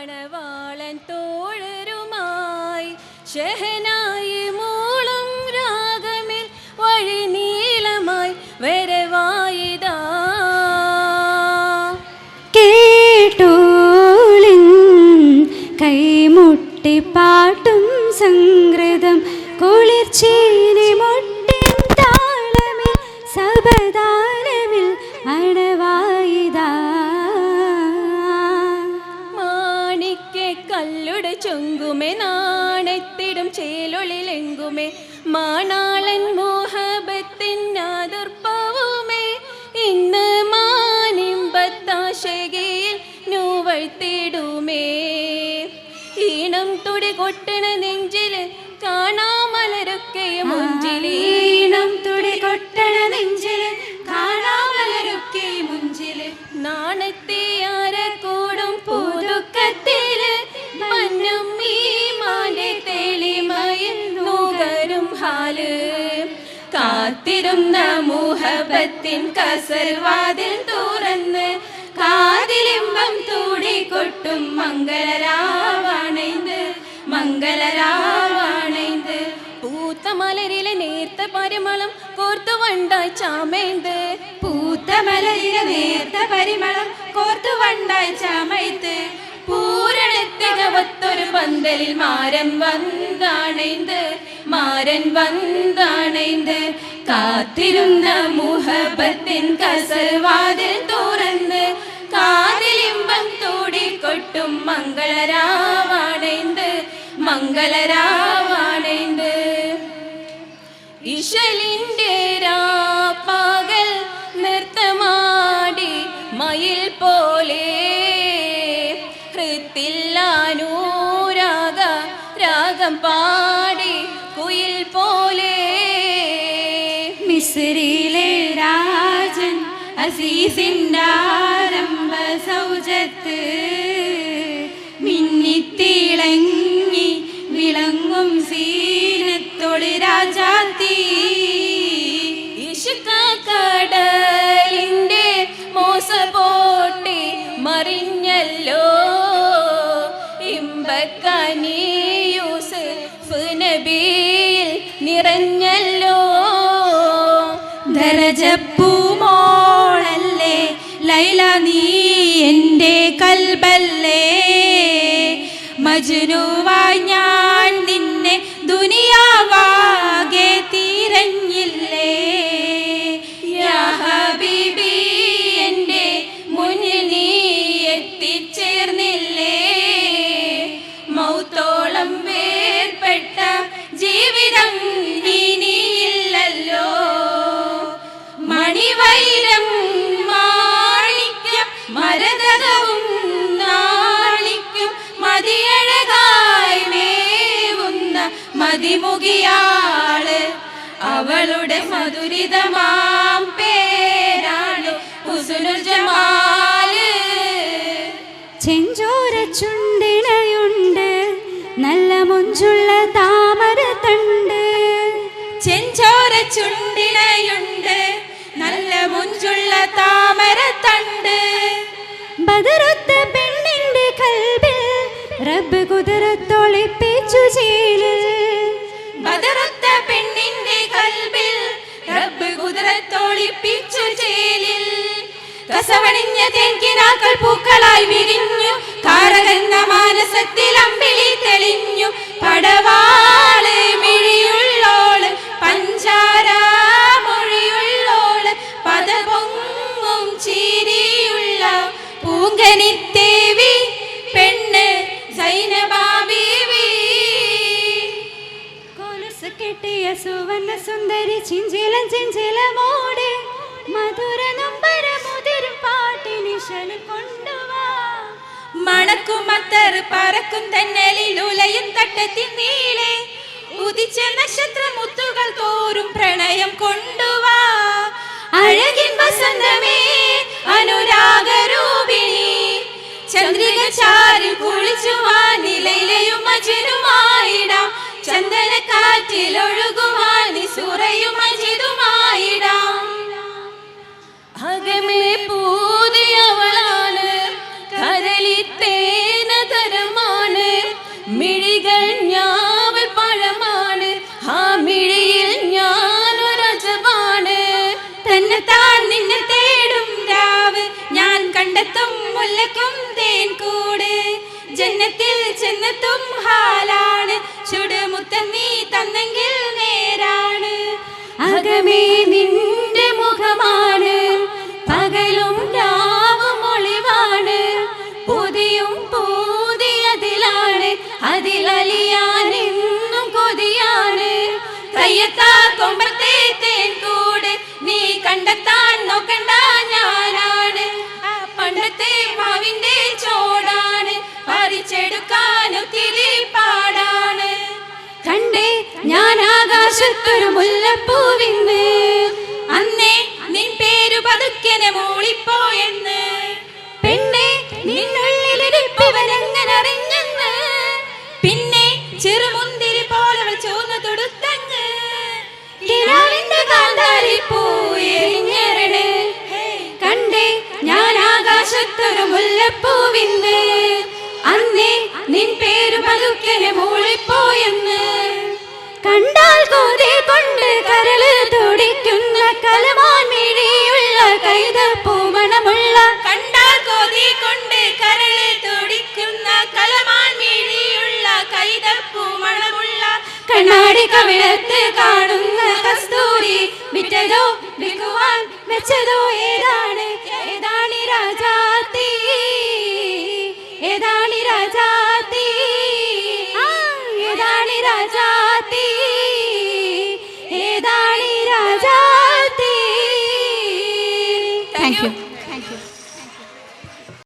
മണവാളൻ തോഴരുമായി ഷഹനായി മൂളും രാഗമിൽ വഴി നീളമായി വരവായിതാ. കേട്ടോളിൻ കൈമുട്ടി പാട്ടും സംഗൃതം കുളിർച്ചീനി മുട്ടിൻ താളമിൽ സബദാനവിൽ അണവായിതാ. മാണിക്യ കല്ലുടെ ചൊങ്കുമേ നാണത്തിടും ചേലൊളിലെങ്കുമേ മാണാളൻ മോഹബത്തിൻ ആദർപ്പവുമേ ഇന്ന് മാനിമ്പത്താശകയിൽ നൂവഴ്ത്തിടുമേ. ഈണം തുടി കൊട്ടണ നെഞ്ചില് കാണാമലരൊക്കെയും മുഞ്ചില്. ഈണം തുടി കൊട്ടണ നെഞ്ചില് കാണാമലരൊക്കെയും മുഞ്ചില്. നാണത്തിയാര കൂടും പുതുക്കത്തില് മഞ്ഞും ഈ മാന്റെ തെളിമയിൽ നുകരും ഹാല്. കാത്തിരുന്ന മുഹബത്തിൻ കസർവാതിൽ തുറന്ന് കാതിലിമ്പം തൂടിക്കൊട്ടും മംഗളരാവാണൈന്ത് മംഗളരാവാണൈന്ത്. പൂത്ത മലരിലെ നേർത്ത പരിമളം കോർത്തു വണ്ടായി ചാമൈന്ത്. പൂത്ത മലരിലെ നേർത്ത പരിമളം കോർത്തു വണ്ടായി ചാമൈത്ത്. പൂരണത്തികവത്തൊരു പന്തലിൽ മാരൻ വന്നാണൈന്ത് മാരൻ വന്നാണൈന്ത്. കാത്തിരുന്ന മുഹബത്തിൻ കസർവാതിൽ തുറന്ന് കാതിലിമ്പം തൂടിക്കൊട്ടും മംഗളരാവാണൈന്ത് മംഗളരാവാണൈന്ത്. ഇശലിൻ്റെ രാപ്പകൽ നൃത്തമാടി മയിൽ പോലെ ഹൃത്തില്ലാനൂരാഗ രാഗം പാടി കുയിൽ പോലെ. മിസ്രിലെ രാജൻ അസീസിൻ്റെ ആരംഭ സൗജത്ത് മിന്നിത്തിളങ്ങി വിളങ്ങും സീനത്തൊളി രാജാത്തി. ഇഷ്ക കടലിൻ്റെ മോസ പോട്ടി മറിഞ്ഞല്ലോ ഇമ്പക്കനി യൂസുഫ് നബിയിൽ നിറഞ്ഞല്ലോ. ദരജപ്പൂമോളല്ലേ ലൈല നീ എൻ്റെ കൽബല്ലേ. മജ്നുവായി ഞാൻ നിന്നെ ദുനിയാവാകെ തിരഞ്ഞില്ലേ. യാ ഹബീബി എൻ്റെ മുന്നിൽ നീ എത്തിച്ചേർന്നില്ലേ. മൗത്തോളം വേർപെട്ട ജീവിതം ഇനിയില്ലല്ലോ. മണിവൈരം മാണിക്യം മരതകവും നാണിക്കും മതിയഴകായി മേവുന്ന മതിമുകിയാള്. അവളുടെ മധുരിതമാം പേരാണ് ഹുസ്നുൽ ജമാല്. ചെഞ്ചോര ചുണ്ടിണയുണ്ട് നല്ല മുഞ്ചുള്ള താമര തണ്ട്. ചെഞ്ചോര ചുണ്ടിനയുണ്ട് നല്ല മുഞ്ചുള്ള താമര തണ്ട്. ബദറുത്ത പെണ്ണിന്റെ കൽബിൽ റബ്ബ് കുതിരത്തൊളിപ്പിച്ചു ചേലിൽ. ബദറുത്ത പെണ്ണിന്റെ കൽബിൽ റബ്ബ് കുതിരത്തൊളിപ്പിച്ചു ചേലിൽ. കസവണിഞ്ഞ തേൻകിനാക്കൾ പൂക്കളായി വിരിഞ്ഞു കാരകന്ന മാനസത്തിൽ അമ്പിളി തെളിഞ്ഞു. പടവാള് മിഴിയുള്ളോള് പഞ്ചാര മൊഴിയുള്ളോള് പദപൊങ്ങും ചിരിയുള്ള പൂങ്കനിത്തേവി പെണ്ണ് സൈനബാ ബീവി. കൊലുസ് കെട്ടിയ സുവർണ സുന്ദരി ചിഞ്ചിലം ചിഞ്ചിലമോടെ മധുര നമ്പര മുതിരും പാട്ടിനിശല് കൊണ്ടുവാ. മണക്കും അത്തർ പറക്കും തന്നലിൽ ഉലയും തട്ടത്തിൽ നീളെ ഉദിച്ച നക്ഷത്ര മുത്തുകൾ തോറും പ്രണയം കൊണ്ടുവാ. അഴകിൻ വസന്തമേ അനുരാഗരൂപിണി ചന്ദ്രിക ചാരി കുളിച്ചുവാൻ നിലയിലെയും മജനുമായിടാം. ചന്ദന കാറ്റിൽ ഒഴുകുവാൻ നിസുറയും മജിദുമായിടാം. അകമേ പൂതിയവളാണ് കരളിത്തേന തര കണ്ടെത്തും മുല്ലയ്ക്കും തേൻ കൂട് ജന്നത്തിൽ ചെന്നെത്തും ഹാലാണ് ചുടുമുത്തം നീ തന്നെങ്കിൽ നേരാണ് അകമേ നിന്റെ മുഖമാണ് പകലും രാവും ഒളിവാണ് പുതിയും പുതിയതിലാണ് അതിലലിയാൻ എന്നും കൊതിയാണ് കയ്യത്താ കൊമ്പത്തെ തേൻ കൂട് നീ കണ്ടെത്താൻ നോക്കണ്ട ഞാനാണ് ആ പണ്ടത്തെ മാവിന്റെ ചോടാണ് പറിച്ചെടുക്കാൻ ഒത്തിരി പാടാണ് കണ്ടേ ഞാൻ ആകാശത്തൊരു മുല്ലപ്പൂവിന്ന് അന്നേ നിൻ പേരു പതുക്കനെ മൂളിപ്പോയെന്ന് പെണ്ണെ നിന്നുള്ളിലിരിപ്പവനെങ്ങനെ അറിഞ്ഞെന്ന് പിന്നെ ചെറുമുന്തിരി പോലെ ചോന്ന തൊടുത്തങ്ങ് കിനാവിന്റെ കാന്താരി പൂയെരിഞ്ഞരണ് കണ്ടേ ഞാൻ ആകാശത്തൊരു മുല്ലപ്പൂവിന്ന് അന്നേ നിൻ പേരു പതുക്കനെ മൂളിപ്പോയെന്ന് കണ്ടാൽ കോതി കൊണ്ട് കരള് തുടിക്കുന്ന കലമാൻ മിഴിയുള്ള കൈതപ്പൂമണമുള്ള കണ്ടാൽ കോതി കൊണ്ട് കരള് തുടിക്കുന്ന കലമാൻ മിഴിയുള്ള കൈതപ്പൂമണമുള്ള കണ്ണാടി കവിളത്ത് കാണുന്ന കസ്തൂരി വിറ്റതോ വിൽക്കുവാൻ വെച്ചതോ ഏതാണ് ഏതാണി രാജാത്തി ഏതാണി രാജാത്തി ഏതാണി രാജാത്തി ഏതാണി രാജാത്തി താങ്ക് യു